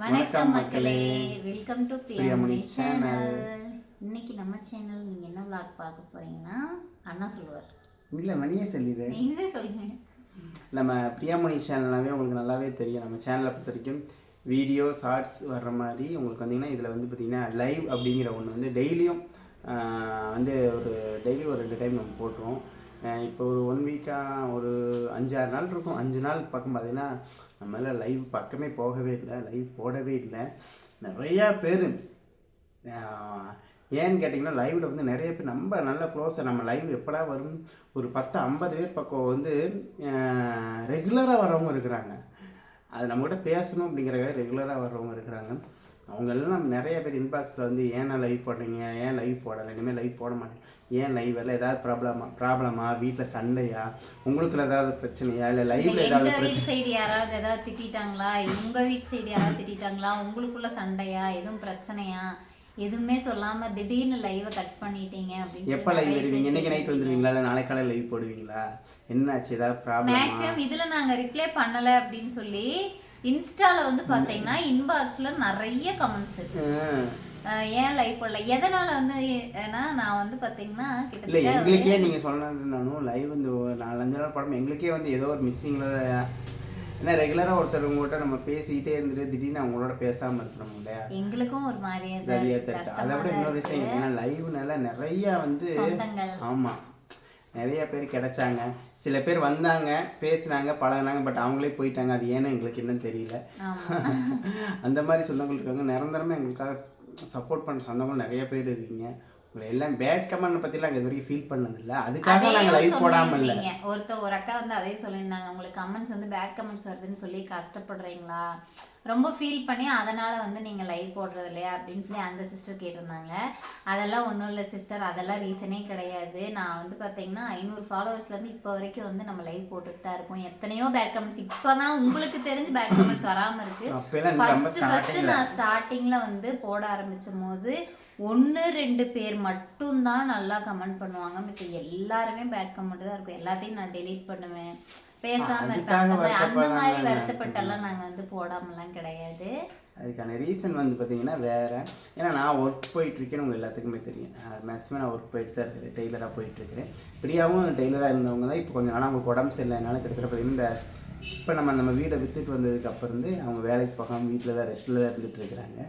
வணக்கம் மக்களே, welcome to Priyamani channel. இன்னைக்கு நம்ம சேனல் நீங்க என்ன vlog பார்க்க போறீங்கன்னா அண்ணா சொல்லுவார். இல்லை மணியே சொல்லிடு. நீங்களே சொல்லுங்க. நம்ம பிரியாமணி சேனல்னாவே உங்களுக்கு நல்லாவே தெரியும். நம்ம சேனலை பொறுத்த வரைக்கும் வீடியோ ஷார்ட்ஸ் வர்ற மாதிரி உங்களுக்கு வந்தீங்கன்னா இதில் வந்து பார்த்திங்கன்னா லைவ் அப்படிங்கிற ஒன்று வந்து டெய்லியும் வந்து டெய்லி ஒரு 2 டைம் நம்ம போட்டுருவோம். இப்போ ஒரு 1 வீக்காக ஒரு 5-6 நாள் இருக்கும். 5 நாள் பக்கம் பார்த்திங்கன்னா நம்மளால் லைவ் பக்கமே போகவே இல்லை, லைவ் போடவே இல்லை. நிறையா பேர் ஏன்னு கேட்டிங்கன்னா லைவில் வந்து நிறைய பேர் நம்ம நல்ல க்ளோஸாக நம்ம லைவ் எப்படா வரும் ஒரு 10-50 பேர் பக்கம் வந்து ரெகுலராக வர்றவங்க இருக்கிறாங்க. அது நம்மகிட்ட பேசணும் அப்படிங்கிறத ரெகுலராக வர்றவங்க இருக்கிறாங்க. அவங்க எல்லாம் நிறைய பேர் இன்பாக்ஸில் வந்து ஏன்னா லைவ் போடுறீங்க, ஏன் லைவ் போடலை, இனிமேல் லைவ் போட மாட்டேன், ஏன் லைவ் எல்லாம் ஏதாவது ப்ராப்ளமா வீட்டில் சண்டையா, உங்களுக்குள்ள ஏதாவது பிரச்சனையா, இல்லை லைவ்ல ஏதாவது வீட்டு சைடு யாராவது ஏதாவது திட்டாங்களா, உங்கள் வீட்டு சைடு யாராவது திட்டாங்களா, உங்களுக்குள்ள சண்டையா, எதுவும் பிரச்சனையா, எதுவுமே சொல்லாம திடீர்னு லைவை கட் பண்ணிட்டீங்க அப்படின்னு எப்போ லைவ் வருவீங்க, இன்னைக்கு நைட் வந்துடுவீங்களா, இல்லை நாளை காலையில் லைவ் போடுவீங்களா, என்னாச்சு ஏதாவது ப்ராப்ளம். மேக்ஸிமம் இதில் நாங்கள் ரிப்ளை பண்ணலை அப்படின்னு சொல்லி இன்ஸ்டால வந்து பார்த்தீங்கன்னா இன்பாக்ஸ்ல நிறைய கமெண்ட்ஸ் இருக்கு. ஏன் லைவ் போடல, எதனால வந்து ஏன்னா நான் வந்து பார்த்தீங்கன்னா இல்லை எங்களுக்கே நீங்கள் சொல்லணும்னாலும் லைவ் வந்து 4-5 நாள் படம் எங்களுக்கே வந்து ஏதோ ஒரு மிஸ்ஸிங்கில். ஏன்னா ரெகுலராக ஒருத்தர் உங்கள்கிட்ட நம்ம பேசிக்கிட்டே இருந்துட்டு திடீர்னு அவங்களோட பேசாமல் இருக்கிறோம் இல்லையா, எங்களுக்கும் ஒரு மாதிரியா அதை விட இன்னொரு விஷயம் ஏன்னா லைவ்னால நிறையா வந்து ஆமாம் நிறைய பேர் கிடைச்சாங்க. சில பேர் வந்தாங்க, பேசினாங்க, பழகினாங்க, பட் அவங்களே போயிட்டாங்க. அது ஏன்னா எங்களுக்கு என்னன்னு தெரியல. அந்த மாதிரி சொந்தங்கள் இருக்காங்க. நிரந்தரமாக எங்களுக்காக சப்போர்ட் பண்ணுற சொந்தங்கள் நிறைய பேர் இருக்கீங்க. உங்களை எல்லாம் பேட் கமெண்ட் பற்றிலாம் அங்கே இது வரைக்கும் ஃபீல் பண்ணதில்லை. அதுக்காக நாங்கள் லைவ் போடாமல் இல்லை. ஒரு அக்கா வந்து அதே சொல்லியிருந்தாங்க, உங்களுக்கு கமெண்ட்ஸ் வந்து பேட் கமெண்ட்ஸ் வருதுன்னு சொல்லி கஷ்டப்படுறீங்களா, ரொம்ப ஃபீல் பண்ணி அதனால் வந்து நீங்கள் லைவ் போடுறது இல்லையா அப்படின்னு சொல்லி அந்த சிஸ்டர் கேட்டிருந்தாங்க. அதெல்லாம் ஒன்றும் இல்லை சிஸ்டர், அதெல்லாம் ரீசனே கிடையாது. நான் வந்து பார்த்தீங்கன்னா 500 ஃபாலோவர்ஸ்லேருந்து இப்போ வரைக்கும் வந்து நம்ம லைவ் போட்டுட்டு தான் இருக்கோம். எத்தனையோ பேட் கமெண்ட்ஸ் இப்போ தான் உங்களுக்கு தெரிஞ்சு பேட் கமெண்ட்ஸ் வராமல் இருக்குது. ஃபஸ்ட்டு நான் ஸ்டார்டிங்கில் வந்து போட ஆரம்பிச்சும் போது 1-2 பேர் மட்டும்தான் நல்லா கமெண்ட் பண்ணுவாங்க. மித்த எல்லாருமே பேட் கமெண்ட் தான் இருக்கும். எல்லாத்தையும் நான் டெலீட் பண்ணுவேன், பேசாமல் இருப்பாங்க. அந்த மாதிரி வருத்தப்பட்டெல்லாம் நாங்கள் வந்து போடாமலாம் கிடையாது. அதுக்கான ரீசன் வந்து பார்த்தீங்கன்னா வேறு. ஏன்னா நான் ஒர்க் போயிட்டுருக்கேன்னு உங்கள் எல்லாத்துக்குமே தெரியும். மேக்ஸிமம் நான் ஒர்க் போயிட்டு தான் இருக்கிறேன், டெய்லராக போயிட்டுருக்கிறேன். பிரியாவும் டெய்லராக இருந்தவங்க தான். இப்போ கொஞ்சம் நாளாக அவங்களுக்கு உடம்பு சரியில்லைனால கிட்டத்தட்ட பார்த்தீங்கன்னா இப்போ நம்ம வீடை விற்றுட்டு வந்ததுக்கு அப்புறம் இருந்து அவங்க வேலைக்கு போகாமல் வீட்டில் தான் ரெஸ்ட்டில் தான் இருந்துகிட்டு இருக்கிறாங்க.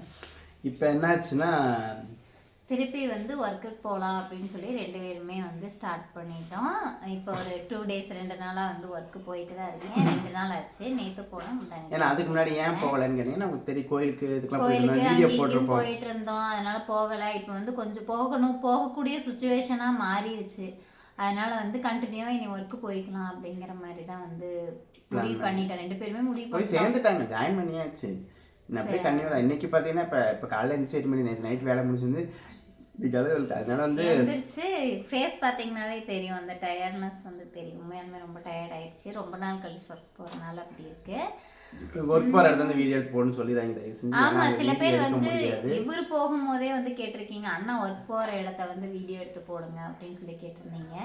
இப்போ என்னாச்சுன்னா திருப்பி வந்து ஒர்க்குக்கு போகலாம் அப்படின்னு சொல்லி 2 பேருமே வந்து ஸ்டார்ட் பண்ணிட்டோம். இப்போ ஒரு 2 டேஸ் 2 நாளாக வந்து ஒர்க்கு போயிட்டு தான் இருக்கேன். 2 நாள் ஆச்சு. நேற்று போனோம். ஏன்னா அதுக்கு முன்னாடி ஏன் போகலன்னு கேட்டீங்கன்னா நமக்கு தெரியும், கோயிலுக்கு இதுக்கெல்லாம் போயிட்டு இருந்தோம், அதனால போகலை. இப்போ வந்து கொஞ்சம் போகக்கூடிய சுச்சுவேஷனாக மாறிடுச்சு. அதனால வந்து கண்டினியூவாக இனி ஒர்க்கு போய்க்கலாம் அப்படிங்கிற மாதிரி தான் வந்து முடிவு பண்ணிட்டேன். 2 பேருமே முடிவு போய் சேர்ந்துட்டாங்க, ஜாயின் பண்ணியாச்சு. நான் அப்படியே கண்டினியூ தான். இன்னைக்கு பார்த்தீங்கன்னா இப்போ காலையில் இருந்துச்சு 8 மணி, நேற்று நைட் வேலை முடிச்சிருந்து அதனால வந்து எழுந்திரிச்சு ஃபேஸ் பார்த்தீங்கன்னாவே தெரியும், அந்த டயர்ட்னஸ் வந்து தெரியும். உண்மையாலுமே ரொம்ப டயர்ட் ஆயிடுச்சு. ரொம்ப நாள் கழிச்சு ஒர்க் போகிறதுனால அப்படி இருக்கு. ஒர்க் போகிற இடத்துல வந்து வீடியோ எடுத்து போடணும்னு சொல்லிடுறாங்க தயவு செஞ்சு. ஆமாம், சில பேர் வந்து இவர் போகும்போதே வந்து கேட்டிருக்கீங்க, அண்ணா ஒர்க் போகிற இடத்த வந்து வீடியோ எடுத்து போடுங்க அப்படின்னு சொல்லி கேட்டிருந்தீங்க.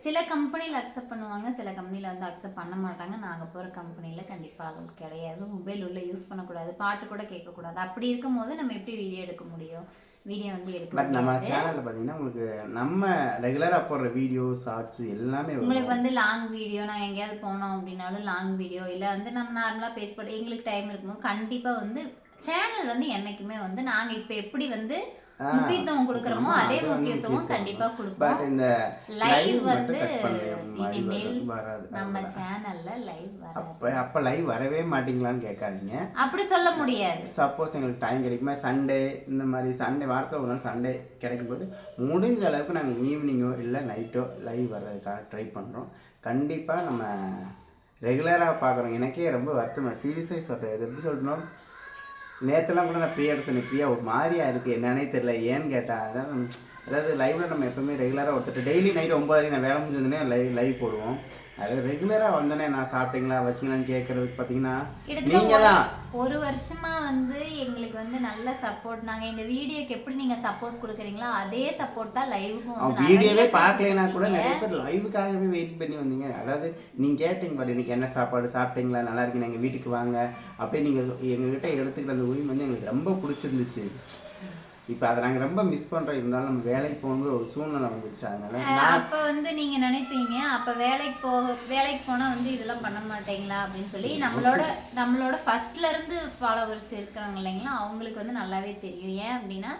சில கம்பெனியில் அக்செப்ட் பண்ணுவாங்க, சில கம்பெனியில் வந்து அக்செப்ட் பண்ண மாட்டாங்க. நாங்கள் போகிற கம்பெனியில் கண்டிப்பாக அளவு கிடையாது. மொபைல் உள்ள யூஸ் பண்ணக்கூடாது, பாட்டு கூட கேட்கக்கூடாது. அப்படி இருக்கும்போது நம்ம எப்படி வீடியோ எடுக்க முடியும்? வீடியோ வந்து எடுக்க பட் நம்ம சேனலில் பார்த்தீங்கன்னா உங்களுக்கு நம்ம ரெகுலராக போடுற வீடியோ ஷார்ட்ஸ் எல்லாமே உங்களுக்கு வந்து லாங் வீடியோ, நான் எங்கேயாவது போனோம் அப்படின்னாலும் லாங் வீடியோ, இல்லை வந்து நம்ம நார்மலாக பேசப்படும் எங்களுக்கு டைம் இருக்கும்போது கண்டிப்பாக வந்து சேனல் வந்து என்றைக்குமே வந்து நாங்கள் இப்போ எப்படி வந்து முக்கியத்துவம் கொடுக்குறோமோ அதே முக்கியத்துவம் கண்டிப்பா கொடுப்போம். இந்த லைவ் வந்து இனிமேல் நம்ம சேனல்ல லைவ் வராது. அப்ப லைவ் வரவே மாட்டீங்களான்னு கேட்காதீங்க, அப்படி சொல்ல முடியாது. சப்போஸ் எங்களுக்கு டைம் கிடைக்குமா, சண்டே இந்த மாதிரி சண்டே வாரத்தில் ஒரு நாள் சண்டே கிடைக்கும்போது முடிஞ்ச அளவுக்கு நாங்கள் ஈவினிங்கோ இல்லை நைட்டோ லைவ் வர்றதுக்காக ட்ரை பண்ணுறோம். கண்டிப்பாக நம்ம ரெகுலராக பார்க்குறோம். எனக்கே ரொம்ப வருத்தமாக சீரியஸாக சொல்கிறேன். இது எப்படி சொல்லணும், நேற்றுலாம் கூட நான் பிரியாட்ட சொன்னேன், பிரியா ஒரு மாதிரியா இருக்குது என்னன்னே தெரியல ஏன்னு கேட்டால். அதாவது லைவில் நம்ம எப்போவுமே ரெகுலராக ஒருத்தர் டெய்லி நைட்டு 9:30 நான் வேலை முடிஞ்சதுன்னே லைவ் போடுவோம். அது ரெகுலராக வந்தோடனே நான் சாப்பிட்டீங்களா வச்சிங்களான்னு கேட்குறதுக்கு பார்த்தீங்கன்னா கிட்டத்தட்ட நீங்கள் தான் ஒரு வருஷமா வந்து எங்களுக்கு வந்து நல்ல சப்போர்ட். நாங்க எங்க வீடியோக்கு எப்படி நீங்க சப்போர்ட் கொடுக்குறீங்களோ அதே சப்போர்ட் தான் லைவுக்கும் வந்து வீடியோவே பார்க்கலைன்னா கூட நிறைய பேர் லைவுக்காகவே வெயிட் பண்ணி வந்தீங்க. அதாவது நீங்கள் கேட்டீங்க பாரு இன்னைக்கு என்ன சாப்பாடு சாப்பிட்டீங்களா, நல்லா இருக்கீங்க, எங்கள் வீட்டுக்கு வாங்க அப்படியே நீங்கள் எங்ககிட்ட எடுத்துக்கிட்ட அந்த உரிமை வந்து எங்களுக்கு ரொம்ப பிடிச்சிருந்துச்சு. இப்போ அதை நாங்கள் ரொம்ப மிஸ் பண்ணுறோம். இருந்தாலும் நம்ம வேலைக்கு போகணுங்கிற ஒரு சூழ்நிலை வந்துருச்சு. அதனால அப்ப வந்து நீங்க நினைப்பீங்க அப்ப வேலைக்கு போனா வந்து இதெல்லாம் பண்ண மாட்டீங்களா அப்படின்னு சொல்லி நம்மளோட ஃபர்ஸ்ட்ல இருந்து ஃபாலோவர்ஸ் இருக்கிறாங்க இல்லைங்களா, அவங்களுக்கு வந்து நல்லாவே தெரியும். ஏன் அப்படின்னா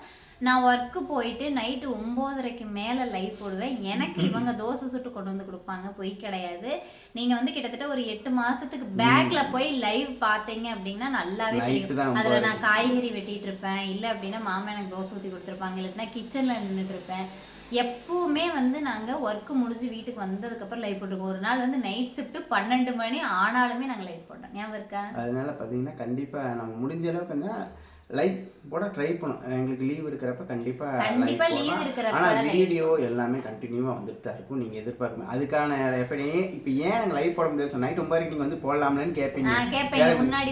நான் ஒர்க்கு போயிட்டு நைட்டு 9:30க்கு மேலே லைவ் போடுவேன். எனக்கு இவங்க தோசை சுட்டு கொண்டு வந்து கொடுப்பாங்க, பொய் கிடையாது. நீங்கள் வந்து கிட்டத்தட்ட ஒரு 8 மாதத்துக்கு பேக்கில் போய் லைவ் பார்த்தீங்க அப்படின்னா நல்லாவே தெரியும். அதில் நான் காய்கறி வெட்டிட்டு இருப்பேன், இல்லை அப்படின்னா மாமா எனக்கு தோசை ஊற்றி கொடுத்துருப்பாங்க, இல்லைன்னா கிச்சனில் நின்றுட்டு இருப்பேன். எப்பவுமே வந்து நாங்கள் ஒர்க்கு முடிஞ்சு வீட்டுக்கு வந்ததுக்கப்புறம் லைவ் போட்டுருக்கோம். ஒரு நாள் வந்து நைட் ஷிஃப்ட்டு 12 மணி ஆனாலுமே நாங்கள் லைவ் போட்டோம். ஞாபகம் இருக்கா? அதனால பார்த்தீங்கன்னா கண்டிப்பாக நம்ம முடிஞ்ச அளவுக்கு வந்து லைவ் போட ட்ரை பண்ணும். எங்களுக்கு லீவ் இருக்கிறப்ப கண்டிப்பாக லீவ் இருக்கிறப்ப ஆனால் வீடியோ எல்லாமே கண்டினியூவாக வந்துட்டு தான் இருக்கும். நீங்கள் எதிர்பார்க்கணும் அதுக்கான எஃபர்ட். இப்போ ஏன் நாங்கள் லைவ் போட முடியாது சொன்னால் நைட் 9:00 நீங்கள் வந்து போடலாம்லன்னு கேட்பீங்க. ஏன்னா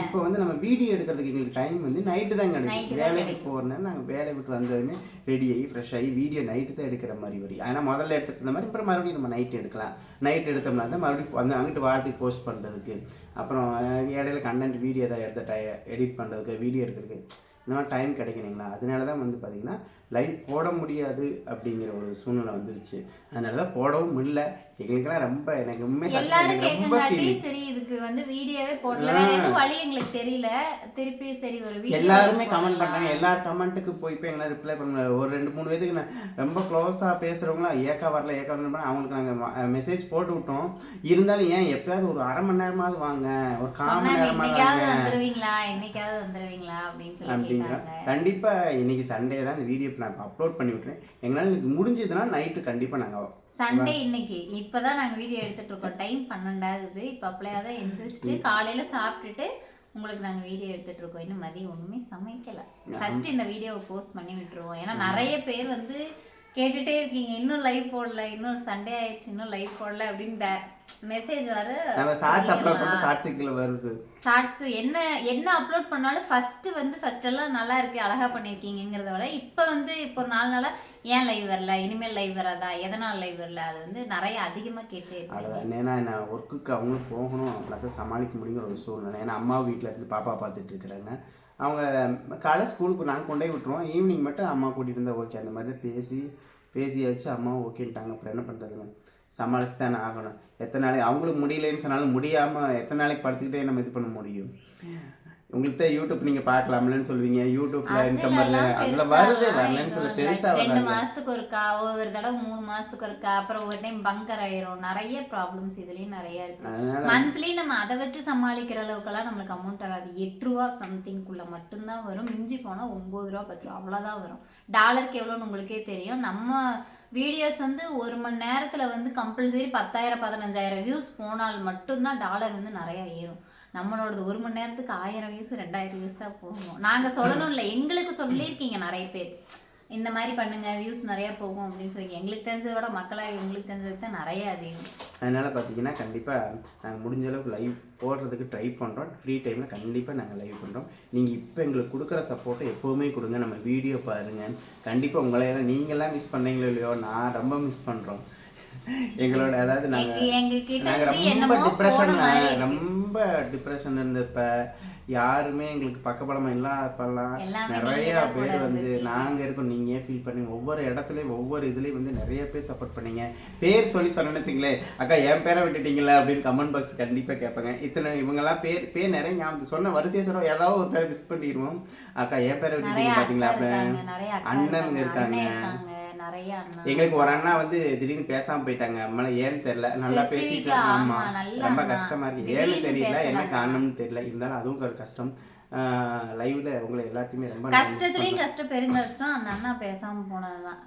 இப்போ வந்து நம்ம வீடியோ எடுக்கிறதுக்கு எங்களுக்கு டைம் வந்து நைட்டு தான் கிடைக்கும். வேலைக்கு போகிறேன்னா நாங்கள் வேலை விட்டு வந்ததுமே ரெடி ஆகி ஃப்ரெஷ் ஆகி வீடியோ நைட்டு தான் எடுக்கிற மாதிரி வரும். ஆனால் முதல்ல எடுத்துகிட்டு இருந்த மாதிரி அப்புறம் மறுபடியும் நம்ம நைட் எடுக்கலாம். நைட் எடுத்தோம்னா தான் மறுபடியும் வந்து அங்கிட்டு வாரத்துக்கு போஸ்ட் பண்ணுறதுக்கு, அப்புறம் இடையில கண்டென்ட் வீடியோ தான் எடிட் பண்ணுறதுக்கு, வீடியோ எடுக்கிறதுக்கு இந்த மாதிரி டைம் கிடைக்கணுங்களா. அதனால தான் வந்து பார்த்திங்கன்னா லைவ் போட முடியாது அப்படிங்கிற ஒரு சூழ்நிலை வந்துருச்சு. அதனால தான் போடவும் இல்லை. எங்களுக்கெல்லாம் ரொம்ப எனக்கு உண்மையாக சரி இதுக்கு வந்து வீடியோவே போடல, வேற எதுவும் வழி எங்களுக்கு தெரியல. திருப்பி சரி ஒரு வீடியோ எல்லாருமே கமெண்ட் பண்ணுறாங்க. எல்லார் கமெண்ட்டுக்கு போய் எங்களால் ரிப்ளை பண்ண ஒரு 2-3 பேருக்கு நான் ரொம்ப க்ளோஸாக பேசுகிறவங்களா ஏக்கா வரல அவங்களுக்கு நாங்கள் மெசேஜ் போட்டு விட்டோம். இருந்தாலும் ஏன் எப்பயாவது ஒரு அரை மணி நேரமாவது வாங்க, ஒரு 1/4 மணி நேரமாவது வந்துருவீங்களா, என்னைக்காவது வந்துருவீங்களா அப்படின்னு சொல்லி கண்டிப்பாக இன்னைக்கு சண்டே தான் இந்த வீடியோ நான் அப்லோட் பண்ணி விட்டுறேன். எங்களால் இன்னைக்கு முடிஞ்சதுன்னா நைட்டு கண்டிப்பாக நாங்கள் சண்டே இன்னைக்கு இப்போதான் நாங்கள் வீடியோ எடுத்துட்டு இருக்கோம். டைம் 12 ஆகுது. இப்போ அப்படியே தான் எந்திரிச்சிட்டு காலையில் சாப்பிட்டுட்டு உங்களுக்கு நாங்கள் வீடியோ எடுத்துட்டு இருக்கோம். இன்னும் மதியம் ஒன்றுமே சமைக்கலை. ஃபர்ஸ்ட் இந்த வீடியோவை போஸ்ட் பண்ணி விட்டுருவோம். ஏன்னா நிறைய பேர் வந்து கேட்டுட்டே இருக்கீங்க இன்னும் லைவ் போடல, இன்னும் சண்டே ஆயிடுச்சு இன்னும் லைவ் போடல அப்படின்னு மெசேஜ் வர ஷார்ட்ஸ் என்ன அப்லோட் பண்ணாலும் ஃபர்ஸ்ட் எல்லாம் நல்லா இருக்கு அழகா பண்ணிருக்கீங்கிறத விட இப்போ ஒரு 4 நாளா ஏன் லைவ் வரல, இனிமேல் லைவ் வராதா, எதனால் லைவ் வரல, அது வந்து நிறைய அதிகமாக கேட்டு ஏன்னா நான் ஒர்க்குக்கு அவங்களும் போகணும் அப்படின்னா சமாளிக்க முடியுங்கிற ஒரு சூழ்நிலை. ஏன்னா அம்மா வீட்டில் இருந்து பாப்பா பார்த்துட்டு இருக்கிறாங்க. அவங்க காலை ஸ்கூலுக்கு நாங்கள் கொண்டே விட்டுருவோம். ஈவினிங் மட்டும் அம்மா கூட்டிகிட்டு இருந்தால் ஓகே. அந்த மாதிரி பேசியாச்சு அம்மாவும் ஓகேன்ட்டாங்க. அப்புறம் என்ன பண்ணுறதுங்க, சமாளிச்சு தானே ஆகணும். எத்தனை நாளைக்கு அவங்களுக்கு முடியலன்னு சொன்னாலும் முடியாமல் எத்தனை நாளைக்கு படுத்துக்கிட்டே நம்ம இது பண்ண முடியும். உங்களுக்கு தான் யூடியூப் நீங்கள் பார்க்கலாம்லன்னு சொல்லுவீங்க. யூடியூப்ல இன்கம் வரல, அதில் வரலன்னு சொல்ல பெருசாக 2 மாதத்துக்கு ஒருக்கா, ஒரு தடவை 3 மாதத்துக்கு ஒருக்கா, அப்புறம் ஒரு டைம் பங்கர் ஆயிரும். நிறைய ப்ராப்ளம்ஸ் இதுலேயும் நிறைய இருக்கு. மந்த்லி நம்ம அதை வச்சு சமாளிக்கிற அளவுக்குலாம் நம்மளுக்கு அமௌண்ட் வராது. 8 ரூபா சம்திங்குள்ள மட்டும்தான் வரும். மிஞ்சி போனால் 9 ரூபா 10 ரூபா அவ்வளோதான் வரும். டாலருக்கு எவ்வளோன்னு உங்களுக்கே தெரியும். நம்ம வீடியோஸ் வந்து 1 மணி நேரத்தில் வந்து கம்பல்சரி 10,000-15,000 வியூஸ் போனால் மட்டும்தான் டாலர் வந்து நிறையா ஏறும். நம்மளோடது 1 மணி நேரத்துக்கு 1000 வியூஸ் 2000 வியூஸ் தான் போகும். நாங்கள் சொல்லணும் இல்லை, எங்களுக்கு சொல்லியிருக்கீங்க நிறைய பேர் இந்த மாதிரி பண்ணுங்க வியூஸ் நிறையா போகும் அப்படின்னு சொல்லி. எங்களுக்கு தெரிஞ்சதை விட மக்களாக எங்களுக்கு தெரிஞ்சது தான் நிறைய அதிகம். அதனால் பார்த்தீங்கன்னா கண்டிப்பாக நாங்கள் முடிஞ்ச அளவுக்கு லைவ் போடுறதுக்கு ட்ரை பண்ணுறோம். ஃப்ரீ டைமில் கண்டிப்பாக நாங்கள் லைவ் பண்ணுறோம். நீங்கள் இப்போ எங்களுக்கு கொடுக்குற சப்போர்ட்டை எப்போவுமே கொடுங்க. நம்ம வீடியோ பாருங்கள். கண்டிப்பாக உங்களையெல்லாம் நீங்களாம் மிஸ் பண்ணீங்களோ இல்லையோ, நான் ரொம்ப மிஸ் பண்ணுறோம். எங்களோட அதாவது நாங்கள் ரொம்ப டிப்ரெஷன் இருந்தப்ப யாருமே எங்களுக்கு பக்கபலமாக இல்லாதப்பெல்லாம் நிறைய பேர் வந்து நாங்கள் இருக்கோம் நீங்கள் ஏன் ஃபீல் பண்ணீங்க. ஒவ்வொரு இடத்துலையும் ஒவ்வொரு இதுலேயும் வந்து நிறைய பேர் சப்போர்ட் பண்ணீங்க. பேர் சொல்லி சொன்னேன்னு வச்சுங்களேன், அக்கா என் பேரை விட்டுட்டீங்களா அப்படின்னு கமெண்ட் பாக்ஸ் கண்டிப்பாக கேட்பாங்க. இத்தனை இவங்கெல்லாம் பேர் நிறைய ஞாபகம் சொன்ன வரிசையை சொல்ல ஏதாவது ஒரு பேரை மிஸ் பண்ணிடுவோம். அக்கா என் பேரை விட்டுட்டீங்க பார்த்தீங்களா, அப்படின்னு அண்ணனுங்க இருக்காங்க. எங்களுக்கு ஒரு அண்ணா வந்து திடீர்னு பேசாம போயிட்டாங்க. அம்மா ஏன்னு தெரியல, நல்லா பேசிட்டு ஆமா ரொம்ப கஷ்டமா இருக்கு. ஏன்னு தெரியல, என்ன காரணம்னு தெரியல. இருந்தாலும் அதுவும் ஒரு கஷ்டம். லைவ்ல உங்களை எல்லாத்தையுமே ரொம்ப கஷ்டத்துலயும் கஷ்டம் பெருங்கஷ்டம். அந்த அண்ணா பேசாம போனதுதான்.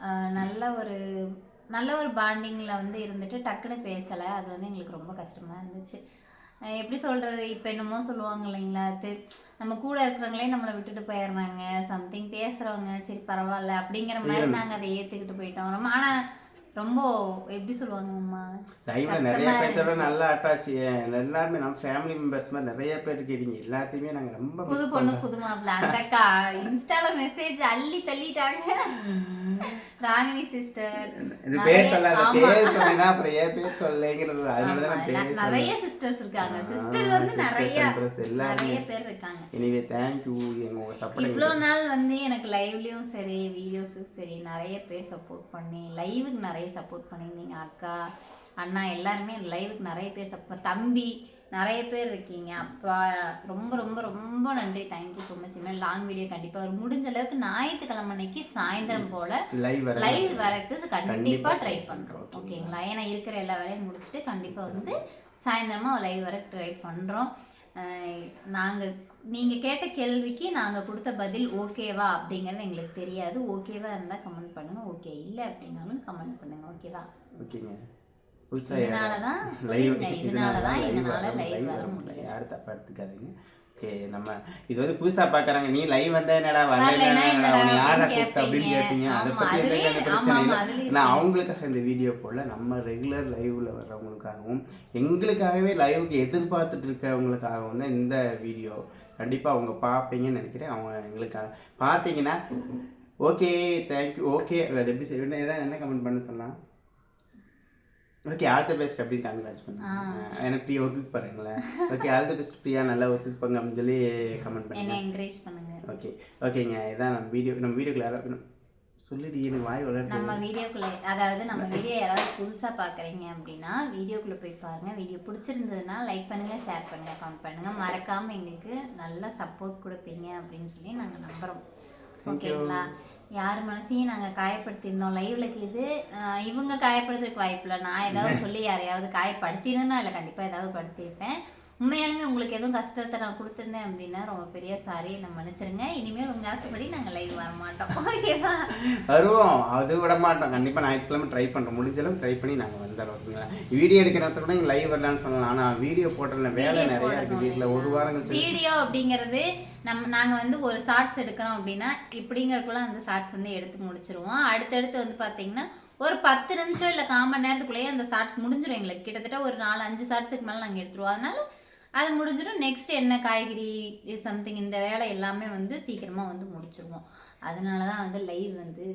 நல்ல ஒரு பாண்டிங்ல வந்து இருந்துட்டு டக்குன்னு பேசலை. அது வந்து எங்களுக்கு ரொம்ப கஷ்டமா இருந்துச்சு. எப்படி சொல்கிறது, இப்போ என்னமோ சொல்லுவாங்க இல்லைங்களா, நம்ம கூட இருக்கிறவங்களே நம்மளை விட்டுட்டு போயிடுறாங்க, சம்திங் பேசுகிறவங்க சரி பரவாயில்ல அப்படிங்கிற மாதிரி நாங்கள் அதை ஏற்றுக்கிட்டு போயிட்டோம். ரொம்ப ஆனால் ரொம்ப எப்படி சொல்லுவாங்க அம்மா, லைவ்ல நிறைய பேர்த்தோட நல்லா அட்டாச். எல்லாருமே நம்ம ஃபேமிலி மெம்பர்ஸ் மாதிரி நிறைய பேர் இருக்கீங்க. எல்லாத்தையுமே நாங்கள் ரொம்ப புது பொண்ணு புது மாப்பிள்ள அந்த அக்கா இன்ஸ்டால மெசேஜ் அள்ளி தள்ளிட்டாங்க. ராகினி சிஸ்டர் பேர் சொல்லாத, பேர் சொன்னா அப்புறம் ஏன் பேர் சொல்லலைங்கிறது. அதனாலதான் பேர் நிறைய சிஸ்டர்ஸ் இருக்காங்க. சிஸ்டர் வந்து நிறைய பேர் இருக்காங்க. எனிவே தேங்க்யூ உங்க சப்போர்ட். இவ்வளோ நாள் வந்து எனக்கு லைவ்லயும் சரி வீடியோஸுக்கும் சரி நிறைய பேர் சப்போர்ட் பண்ணி லைவுக்கு நிறைய சப்போர்ட் பண்ணியிருந்தீங்க. அக்கா அண்ணா எல்லாருமே லைவுக்கு நிறைய பேர் சப்போர்ட், தம்பி நிறைய பேர் இருக்கீங்க. அப்பா ரொம்ப ரொம்ப ரொம்ப நன்றி. Thank you so much. இனிமேல் லாங் வீடியோ கண்டிப்பாக ஒரு முடிஞ்ச அளவுக்கு ஞாயிற்றுக்கிழமை அன்னைக்கு சாயந்தரம் போல் லைவ் வரக்கு கண்டிப்பாக ட்ரை பண்ணுறோம். ஓகேங்களா? ஏன்னா இருக்கிற எல்லா வேலையும் முடிச்சுட்டு கண்டிப்பாக வந்து சாயந்தரமாக லைவ் வர ட்ரை பண்ணுறோம். நீங்கள் கேட்ட கேள்விக்கு நாங்கள் கொடுத்த பதில் ஓகேவா அப்படிங்கிறது எங்களுக்கு தெரியாது. ஓகேவா இருந்தால் கமெண்ட் பண்ணுங்கள், ஓகே இல்லை அப்படின்னாலும் கமெண்ட் பண்ணுங்கள். ஓகேவா? ஓகேங்க. இதனாலதான் என்னால் லைவ் வர முடியல. யாரும் தப்பா எடுத்துக்காதீங்க. ஓகே, நம்ம இது வந்து புதுசா பாக்குறாங்க. நீ லைவ் வந்தா என்னடா வரல யாரை கூப்பிட்ட அப்படின்னு கேட்பீங்க. அதை பத்தி எந்த பிரச்சனை இல்லை. நான் அவங்களுக்காக இந்த வீடியோ போடல, நம்ம ரெகுலர் லைவ்ல வர்றவங்களுக்காகவும் எங்களுக்காகவே லைவுக்கு எதிர்பார்த்துட்டு இருக்கவங்களுக்காகவும் தான் இந்த வீடியோ. கண்டிப்பா அவங்க பார்ப்பீங்கன்னு நினைக்கிறேன். அவங்க எங்களுக்காக பார்த்தீங்கன்னா ஓகே தேங்க்யூ. ஓகே, அது எப்படி செய்யணும், என்ன கமெண்ட் பண்ண சொல்லலாம். ஓகே, ஆல் தி பெஸ்ட் அப்படின்னு கங்க்ராட்ஸ் பண்ணுங்க. எனக்கு பிரியா ஒர்க்குக்கு பாருங்களேன். Okay, all the best Priya, நல்லா ஒர்க்குக்கு போங்க அப்படின்னு சொல்லி கமெண்ட் பண்ணுங்க, என்கரேஜ் பண்ணுங்க. ஓகே ஓகேங்க, இதான் நம்ம வீடியோக்குள்ள சொல்லிடு எனக்கு வாய் வளர்ந்து. நம்ம வீடியோக்குள்ள, அதாவது நம்ம வீடியோ யாராவது புதுசாக பார்க்குறீங்க அப்படின்னா வீடியோக்குள்ளே போய் பாருங்கள். வீடியோ பிடிச்சிருந்ததுன்னா லைக் பண்ணுங்கள், ஷேர் பண்ணுங்கள், கமெண்ட் பண்ணுங்கள். மறக்காமல் எங்களுக்கு நல்ல சப்போர்ட் கொடுப்பீங்க அப்படின்னு சொல்லி நாங்கள் நம்புகிறோம். ஓகேங்களா? யார் மனசையும் நாங்கள் காயப்படுத்தியிருந்தோம் லைவ்ல கேது இவங்க காயப்படுறதுக்கு வாய்ப்பு இல்லை. நான் ஏதாவது சொல்லி யாரையாவது காயப்படுத்தியிருந்தேன்னா இல்லை, கண்டிப்பாக ஏதாவது படுத்தியிருப்பேன். உண்மையாலுமே உங்களுக்கு எதுவும் கஷ்டத்தை நான் கொடுத்துருந்தேன் அப்படின்னா ரொம்ப பெரிய சாரி, நம்ம மன்னிச்சிருங்க. இனிமேல் உங்கள் ஆசைப்படி நாங்கள் லைவ் வர மாட்டோம். ஓகேவா? வருவோம், அது விட மாட்டோம். கண்டிப்பாக ஞாயிற்றுக்கிழமை ட்ரை பண்ணுறோம், முடிஞ்சளவு ட்ரை பண்ணி நாங்கள் வந்துடுறோம். ஓகேங்களா? வீடியோ எடுக்கிறத கூட லைவ் வரலான்னு சொல்லலாம். ஆனால் வீடியோ போடுறதுல வேலை நிறையா இருக்குது. வீட்டில் ஒரு வாரம் வீடியோ அப்படிங்கிறது நாங்கள் வந்து ஒரு ஷார்ட்ஸ் எடுக்கிறோம் அப்படின்னா இப்படிங்கிறக்குள்ள அந்த ஷார்ட்ஸ் வந்து எடுத்து முடிச்சிருவோம். அடுத்தடுத்து வந்து பார்த்தீங்கன்னா ஒரு 10 நிமிஷம் இல்லை 1/4 மணி நேரத்துக்குள்ளேயே அந்த ஷார்ட்ஸ் முடிஞ்சிடும். எங்களுக்கு கிட்டத்தட்ட ஒரு 4-5 ஷார்ட்ஸுக்கு மேலே நாங்கள் எடுத்துருவோம். அதனால அது முடிஞ்சிடும். நெக்ஸ்ட் என்ன காய்கறி சம்திங் இந்த வேலை எல்லாமே வந்து சீக்கிரமாக வந்து முடிச்சிருவோம். அதனால தான் வந்து லைவ் வந்து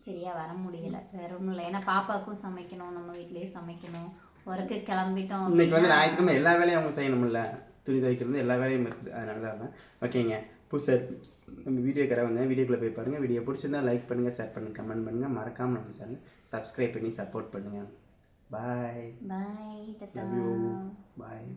சரியாக வர முடியலை, வேற ஒன்றும் இல்லை. ஏன்னா பாப்பாவுக்கும் சமைக்கணும், நம்ம வீட்லேயே சமைக்கணும், ஒர்க்கு கிளம்பிட்டோம். இன்னைக்கு வந்து ஞாயிற்றுக்கிழமை எல்லா வேலையும் அவங்க செய்யணும்ல, துணி துவைக்கிறது எல்லா வேலையும் இருக்குது. அதனால தான் இருந்தேன். ஓகேங்க, புதுசாக நம்ம வீடியோக்கார வந்து வீடியோக்குள்ளே போய் பாருங்கள். வீடியோ பிடிச்சிருந்தா லைக் பண்ணுங்கள், ஷேர் பண்ணுங்கள், கமெண்ட் பண்ணுங்கள். மறக்காமல் நம்ம சேனல் சப்ஸ்கிரைப் பண்ணி சப்போர்ட் பண்ணுங்கள். பாய் பாய். பாய்.